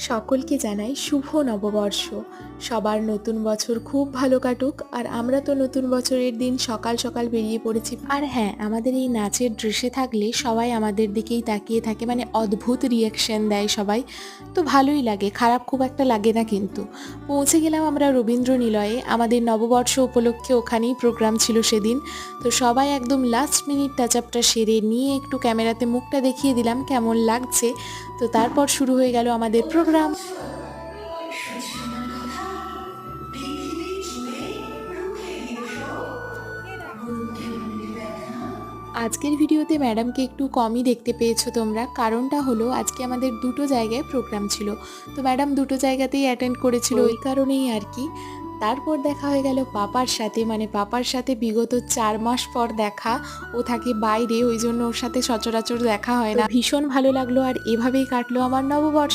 সকলকে জানাই শুভ নববর্ষ। সবার নতুন বছর খুব ভালো কাটুক। আর আমরা তো নতুন বছরের দিন সকাল সকাল বেরিয়ে পড়েছি। আর হ্যাঁ, আমাদের এই নাচের ড্রেসে থাকলে সবাই আমাদের দিকেই তাকিয়ে থাকে, মানে অদ্ভুত রিয়াকশন দেয় সবাই। তো ভালোই লাগে, খারাপ খুব একটা লাগে না কিন্তু। পৌঁছে গেলাম আমরা রবীন্দ্র নিলয়ে। আমাদের নববর্ষ উপলক্ষে ওখানেই প্রোগ্রাম ছিল সেদিন। তো সবাই একদম লাস্ট মিনিট টাচ আপটা সেরে নিয়ে একটু ক্যামেরাতে মুখটা দেখিয়ে দিলাম কেমন লাগছে। তো তারপর শুরু হয়ে গেল আমাদের প্রোগ্রাম। আজকের ভিডিওতে ম্যাডামকে একটু কমই দেখতে পেয়েছো তোমরা, কারণটা হলো আজকে আমাদের দুটো জায়গায় প্রোগ্রাম ছিল। তো ম্যাডাম দুটো জায়গাতেই অ্যাটেন্ড করেছিল, ওই কারণেই আর কি। তারপর দেখা হয়ে গেল পাপার সাথে, মানে পাপার সাথে বিগত 4 মাস পর দেখা। ও থাকে বাইরে, ওই জন্য ওর সাথে সচরাচর দেখা হয় না। ভীষণ ভালো লাগলো, আর এভাবেই কাটলো আমার নববর্ষ।